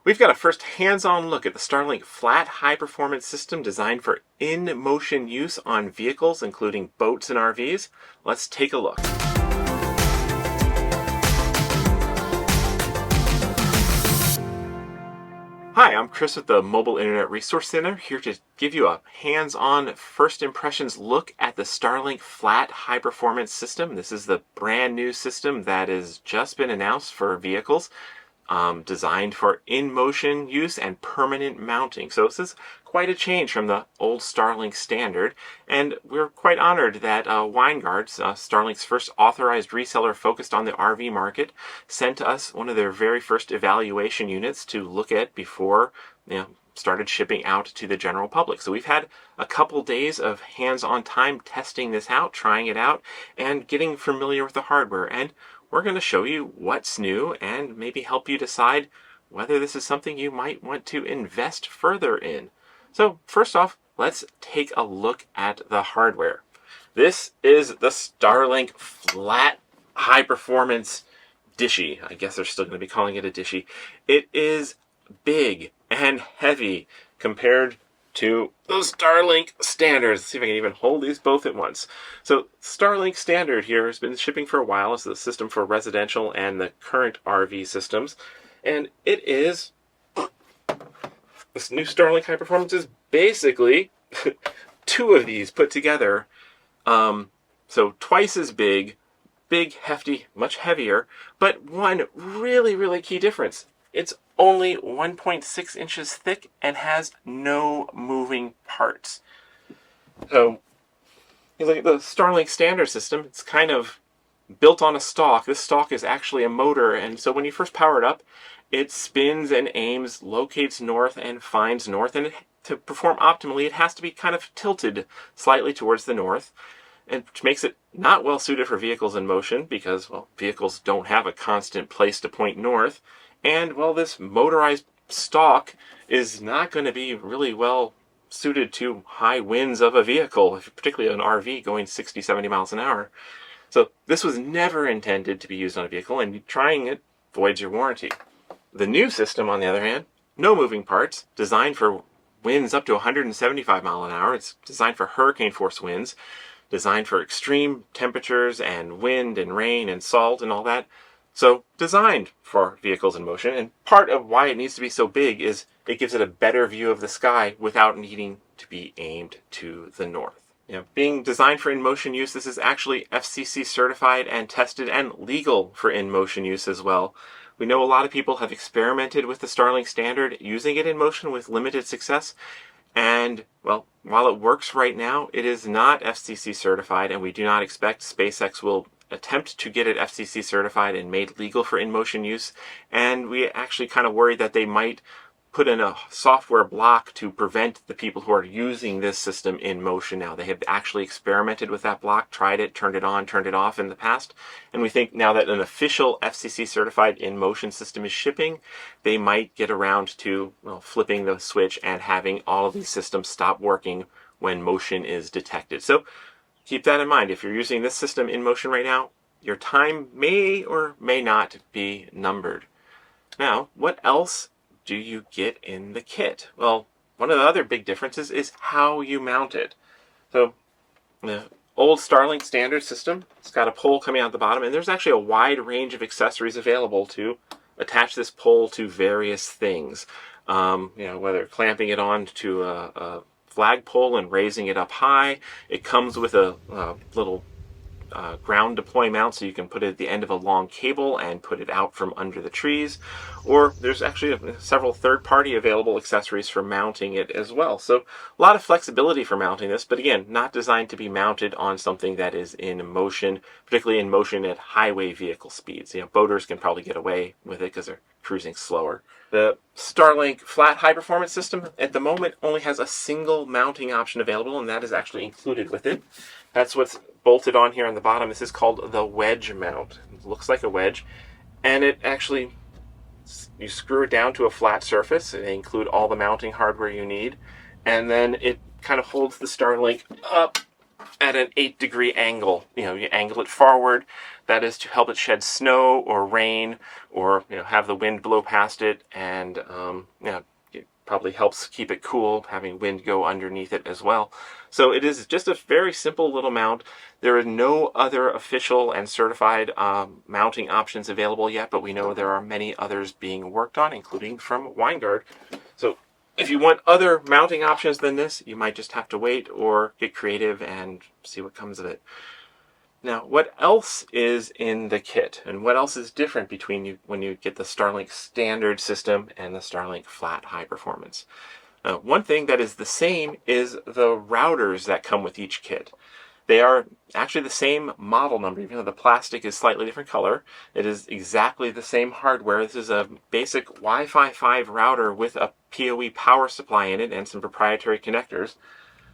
We've got a first hands-on look at the Starlink Flat High Performance system designed for in-motion use on vehicles, including boats and RVs. Let's take a look. Hi, I'm Chris with the Mobile Internet Resource Center, here to give you a hands-on first impressions look at the Starlink Flat High Performance system. This is the brand new system that has just been announced for vehicles, designed for in-motion use and permanent mounting. So this is quite a change from the old Starlink standard, and we're quite honored that Winegard, Starlink's first authorized reseller focused on the RV market, sent us one of their very first evaluation units to look at before started shipping out to the general public. So we've had a couple days of hands-on time testing this out, trying it out, and getting familiar with the hardware. And we're going to show you what's new and maybe help you decide whether this is something you might want to invest further in. So first off, let's take a look at the hardware. This is the Starlink Flat High Performance Dishy. I guess they're still going to be calling it a Dishy. It is big and heavy compared to the Starlink standards. Let's see if I can even hold these both at once. So Starlink standard here has been shipping for a while. It's the system for residential and the current RV systems. And it is, this new Starlink High Performance is basically two of these put together. So twice as big, hefty, much heavier, but one really key difference. It's only 1.6 inches thick and has no moving parts. So you look at the Starlink standard system, it's kind of built on a stalk. This stalk is actually a motor, and so when you first power it up, it spins and aims, locates north and finds north, and to perform optimally, it has to be kind of tilted slightly towards the north, and which makes it not well suited for vehicles in motion because, well, vehicles don't have a constant place to point north. And, well, this motorized stalk is not going to be really well suited to high winds of a vehicle, particularly an RV going 60, 70 miles an hour. So this was never intended to be used on a vehicle, and trying it voids your warranty. The new system, on the other hand, no moving parts, designed for winds up to 175 miles an hour. It's designed for hurricane force winds, designed for extreme temperatures and wind and rain and salt and all that. So designed for vehicles in motion, and part of why it needs to be so big is it gives it a better view of the sky without needing to be aimed to the north. Being designed for in-motion use, this is actually FCC certified and tested and legal for in-motion use as well. We know a lot of people have experimented with the Starlink standard, using it in motion with limited success. And, well, while it works right now, it is not FCC certified, and we do not expect SpaceX will attempt to get it FCC certified and made legal for in-motion use. And we actually kind of worried that they might put in a software block to prevent the people who are using this system in motion now. They have actually experimented with that block, tried it, turned it on, turned it off in the past. And we think now that an official FCC certified in-motion system is shipping, they might get around to flipping the switch and having all of these systems stop working when motion is detected. So keep that in mind. If you're using this system in motion right now, your time may or may not be numbered. Now, what else do you get in the kit? Well, one of the other big differences is how you mount it. So the old Starlink standard system, it's got a pole coming out the bottom, and there's actually a wide range of accessories available to attach this pole to various things. Whether clamping it on to a flagpole and raising it up high. It comes with a little ground deploy mount, so you can put it at the end of a long cable and put it out from under the trees. Or there's actually several third-party available accessories for mounting it as well. So a lot of flexibility for mounting this, but again, not designed to be mounted on something that is in motion, particularly in motion at highway vehicle speeds. Boaters can probably get away with it because they're cruising slower. The Starlink Flat High Performance system at the moment only has a single mounting option available, and that is actually included with it. That's what's bolted on here on the bottom. This is called the Wedge mount. It looks like a wedge, and it actually, you screw it down to a flat surface, and they include all the mounting hardware you need, and then it kind of holds the Starlink up at an 8-degree angle. You angle it forward. That is to help it shed snow or rain, or have the wind blow past it, and it probably helps keep it cool, having wind go underneath it as well. So it is just a very simple little mount. There are no other official and certified mounting options available yet, but we know there are many others being worked on, including from Winegard. So if you want other mounting options than this, you might just have to wait or get creative and see what comes of it. Now, what else is in the kit, and what else is different between when you get the Starlink standard system and the Starlink Flat High Performance? One thing that is the same is the routers that come with each kit. They are actually the same model number, even though the plastic is slightly different color. It is exactly the same hardware. This is a basic Wi-Fi 5 router with a PoE power supply in it and some proprietary connectors.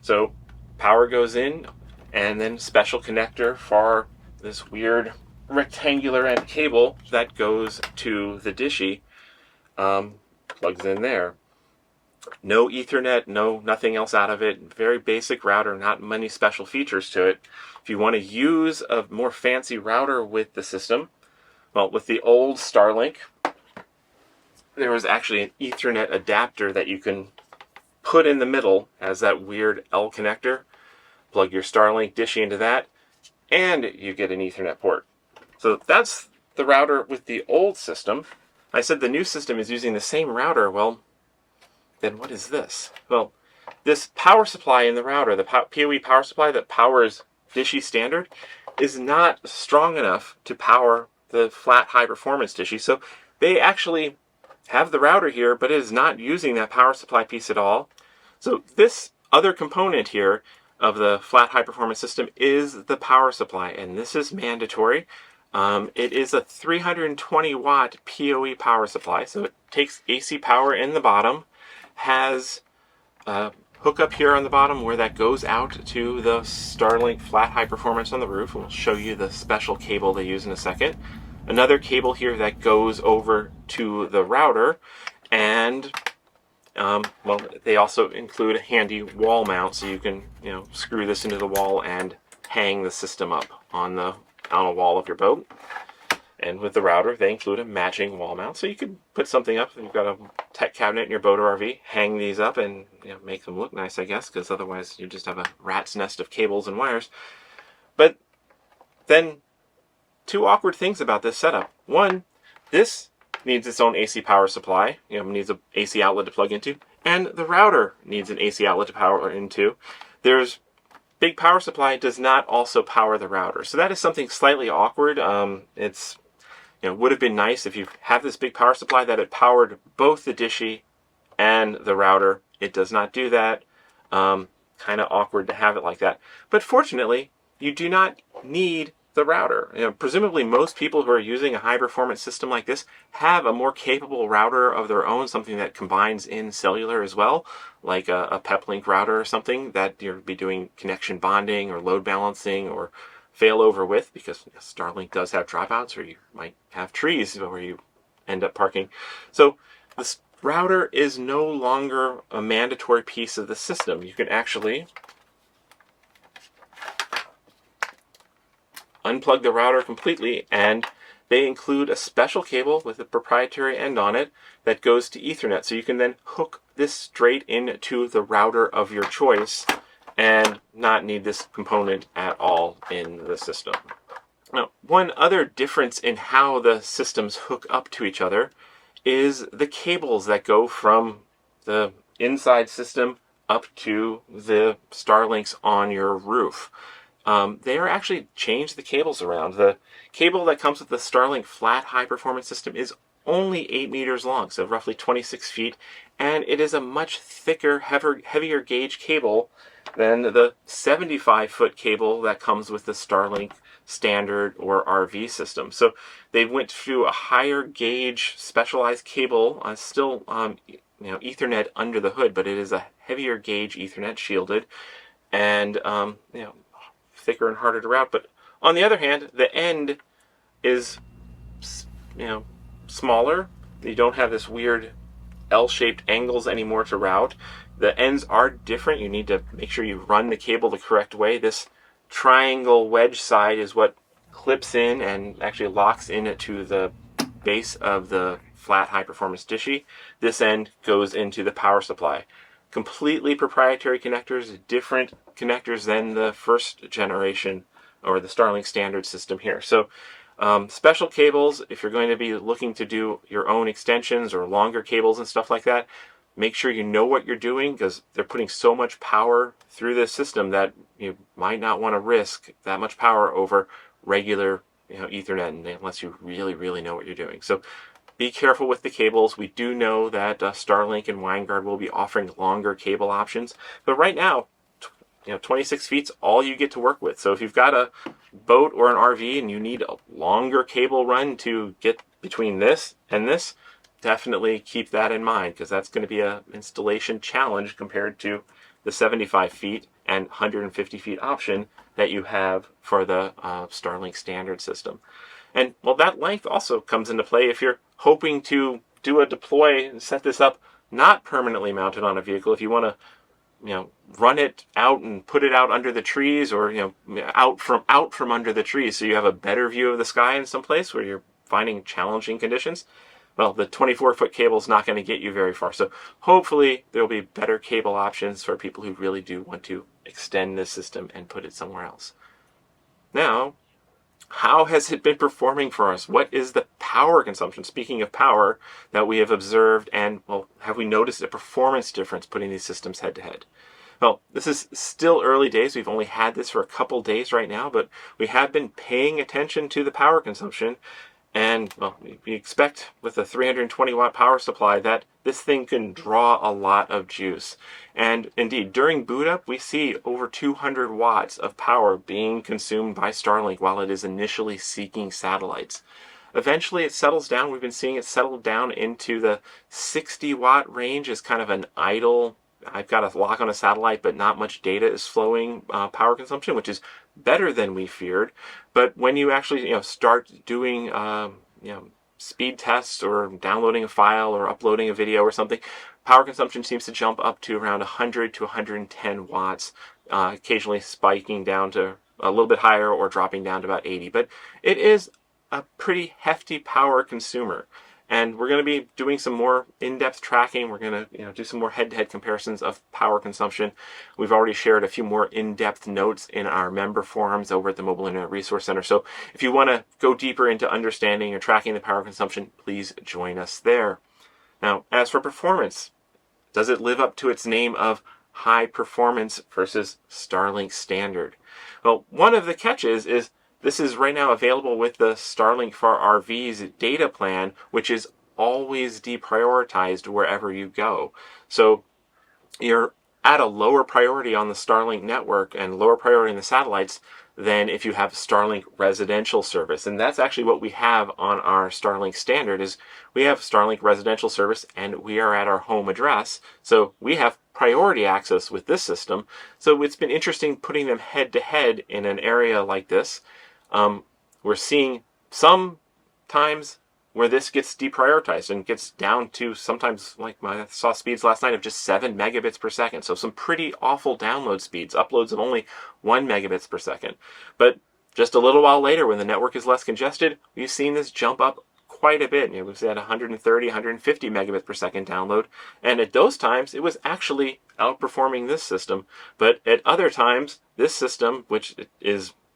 So power goes in, and then special connector for this weird rectangular end cable that goes to the dishy, plugs in there. No Ethernet, nothing else out of it. Very basic router, not many special features to it. If you want to use a more fancy router with the system, well, with the old Starlink, there was actually an Ethernet adapter that you can put in the middle as that weird L connector. Plug your Starlink dishy into that, and you get an Ethernet port. So that's the router with the old system. I said the new system is using the same router. Well, then what is this? Well, this power supply in the router, the PoE power supply that powers dishy standard, is not strong enough to power the flat high performance dishy. So they actually have the router here, but it is not using that power supply piece at all. So this other component here of the flat high performance system is the power supply, and this is mandatory. It is a 320 watt PoE power supply, so it takes AC power in the bottom, has a hookup here on the bottom where that goes out to the Starlink Flat High Performance on the roof. We'll show you the special cable they use in a second. Another cable here that goes over to the router, and well, they also include a handy wall mount, so you can screw this into the wall and hang the system up on a wall of your boat. And with the router, they include a matching wall mount, so you could put something up. If you've got a tech cabinet in your boat or RV, hang these up and make them look nice, I guess, because otherwise you just have a rat's nest of cables and wires. But then, two awkward things about this setup. One, this needs its own AC power supply. Needs an AC outlet to plug into, and the router needs an AC outlet to power into. There's big power supply does not also power the router, so that is something slightly awkward. It's would have been nice if you have this big power supply that it powered both the dishy and the router. It does not do that. Kind of awkward to have it like that. But fortunately, you do not need the router. Presumably most people who are using a high performance system like this have a more capable router of their own, something that combines in cellular as well, like a Peplink router or something that you'll be doing connection bonding or load balancing or failover with, because Starlink does have dropouts, or you might have trees where you end up parking. So this router is no longer a mandatory piece of the system. You can actually unplug the router completely, and they include a special cable with a proprietary end on it that goes to Ethernet, so you can then hook this straight into the router of your choice and not need this component at all in the system. Now, one other difference in how the systems hook up to each other is the cables that go from the inside system up to the Starlinks on your roof. They are actually changed the cables around. The cable that comes with the Starlink Flat High Performance system is only 8 meters long, so roughly 26 feet, and it is a much thicker, heavier gauge cable than the 75-foot cable that comes with the Starlink standard or RV system. So they went through a higher gauge specialized cable, still Ethernet under the hood, but it is a heavier gauge Ethernet shielded, and thicker and harder to route. But on the other hand, the end is smaller. You don't have this weird L-shaped angles anymore to route. The ends are different. You need to make sure you run the cable the correct way. This triangle wedge side is what clips in and actually locks in to the base of the flat high performance dishy. This end goes into the power supply. Completely proprietary connectors, different connectors than the first generation or the Starlink standard system here. So special cables, if you're going to be looking to do your own extensions or longer cables and stuff like that, make sure you know what you're doing, because they're putting so much power through this system that you might not want to risk that much power over regular Ethernet unless you really know what you're doing. So be careful with the cables. We do know that Starlink and Winegard will be offering longer cable options, but right now 26 feet's all you get to work with. So if you've got a boat or an RV and you need a longer cable run to get between this and this, definitely keep that in mind, because that's going to be an installation challenge compared to the 75 feet and 150 feet option that you have for the Starlink standard system. And well, that length also comes into play if you're hoping to do a deploy and set this up not permanently mounted on a vehicle. If you want to run it out and put it out under the trees, or out from under the trees, so you have a better view of the sky in some place where you're finding challenging conditions. Well, the 24-foot cable is not going to get you very far. So hopefully there'll be better cable options for people who really do want to extend this system and put it somewhere else. Now, how has it been performing for us? What is the power consumption, speaking of power, that we have observed? And, well, have we noticed a performance difference putting these systems head to head? Well, this is still early days. We've only had this for a couple days right now, but we have been paying attention to the power consumption. And, well, we expect with a 320 watt power supply that this thing can draw a lot of juice. And indeed, during boot up, we see over 200 watts of power being consumed by Starlink while it is initially seeking satellites. Eventually it settles down. We've been seeing it settle down into the 60 watt range as kind of an idle, I've got a lock on a satellite, but not much data is flowing power consumption, which is better than we feared. But when you actually start doing speed tests or downloading a file or uploading a video or something, power consumption seems to jump up to around 100 to 110 watts, occasionally spiking down to a little bit higher or dropping down to about 80. But it is a pretty hefty power consumer. And we're going to be doing some more in-depth tracking. We're going to do some more head-to-head comparisons of power consumption. We've already shared a few more in-depth notes in our member forums over at the Mobile Internet Resource Center. So if you want to go deeper into understanding or tracking the power consumption, please join us there. Now, as for performance, does it live up to its name of high performance versus Starlink standard? Well, one of the catches is this is right now available with the Starlink for RVs data plan, which is always deprioritized wherever you go. So you're at a lower priority on the Starlink network and lower priority in the satellites than if you have Starlink residential service. And that's actually what we have on our Starlink standard. Is we have Starlink residential service and we are at our home address. So we have priority access with this system. So it's been interesting putting them head to head in an area like this. We're seeing some times where this gets deprioritized and gets down to sometimes, like I saw speeds last night of just 7 megabits per second. So some pretty awful download speeds, uploads of only 1 megabits per second. But just a little while later, when the network is less congested, we've seen this jump up quite a bit. We've had 130, 150 megabits per second download. And at those times, it was actually outperforming this system. But at other times, this system, which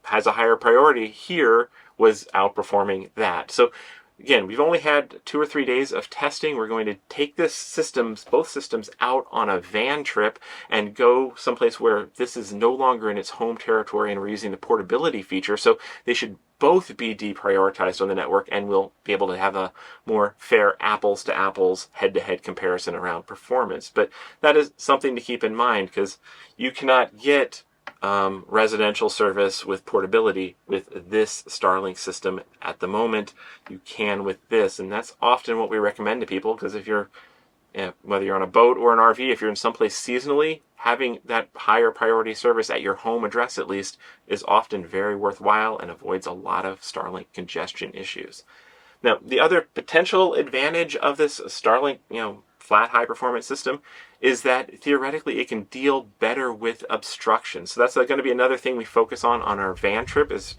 has a higher priority here, was outperforming that. So again, we've only had 2 or 3 days of testing. We're going to take both systems out on a van trip and go someplace where this is no longer in its home territory, and we're using the portability feature. So they should both be deprioritized on the network, and we'll be able to have a more fair apples to apples head-to-head comparison around performance. But that is something to keep in mind, because you cannot get residential service with portability with this Starlink system at the moment. You can with this, and that's often what we recommend to people, because if you're whether you're on a boat or an RV, if you're in someplace seasonally, having that higher priority service at your home address at least is often very worthwhile and avoids a lot of Starlink congestion issues. Now, the other potential advantage of this Starlink, flat high performance system is that theoretically it can deal better with obstructions. So that's going to be another thing we focus on our van trip, is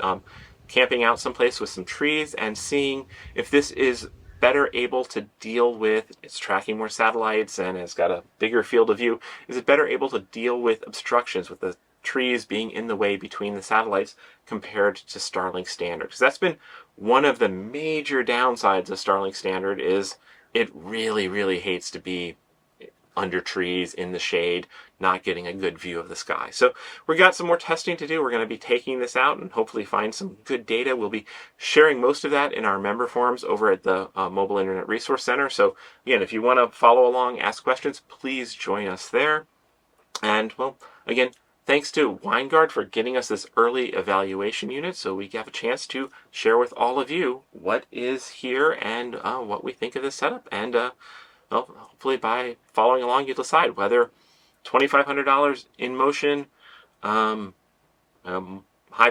camping out someplace with some trees and seeing if this is better able to deal with, it's tracking more satellites and it's got a bigger field of view, is it better able to deal with obstructions, with the trees being in the way between the satellites compared to Starlink Standard? Because that's been one of the major downsides of Starlink Standard, is it really, really hates to be under trees in the shade, not getting a good view of the sky. So we got some more testing to do. We're going to be taking this out and hopefully find some good data. We'll be sharing most of that in our member forums over at the Mobile Internet Resource Center. So again, if you want to follow along, ask questions, please join us there. And well, again, thanks to Winegard for getting us this early evaluation unit so we have a chance to share with all of you what is here and what we think of this setup. And well, hopefully by following along, you'll decide whether $2,500 in motion, high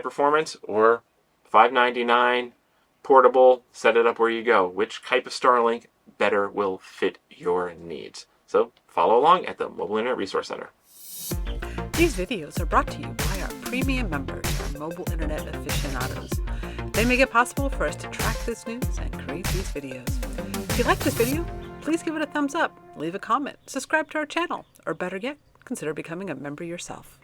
performance, or $599 portable, set it up where you go. Which type of Starlink better will fit your needs? So follow along at the Mobile Internet Resource Center. These videos are brought to you by our premium members, our mobile internet aficionados. They make it possible for us to track this news and create these videos. If you like this video, please give it a thumbs up, leave a comment, subscribe to our channel, or better yet, consider becoming a member yourself.